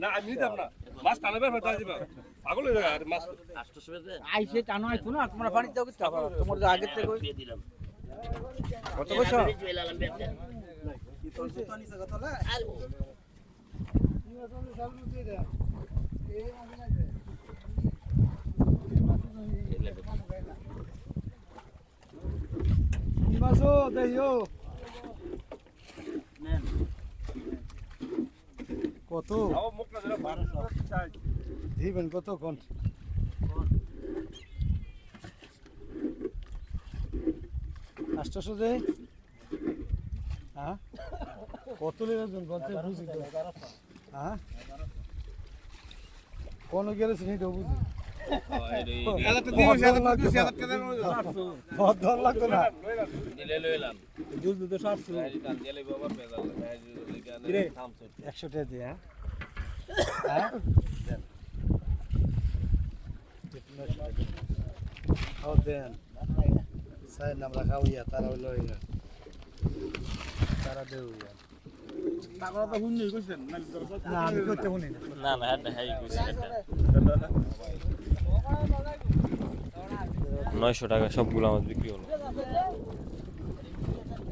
না আমি নিতাম না মাছ টানাবে ফেলতে দিবা পাগল হয়ে যায় মাছ আইসে টানো আইতো না তোমরা পানি দাও কিছু তোমার যে আগের থেকে কত কইছো মাছো দেইও কত দিবেন কত কোন আষ্টশো দে হ্যাঁ কত লেগেছেন কত বুঝি তো হ্যাঁ কোন গেলেছে এটা বুঝি একশো টাকা দিয়ে হ্যাঁ দেন সাই নাম রাখা হইয়া তারা হইল তারা দেউ টাকাটা তো হুনি কইছেন না আমি করতে হুনি না না এটা হাই কইছে 900 টাকা সবগুলো আমার বিক্রি হলো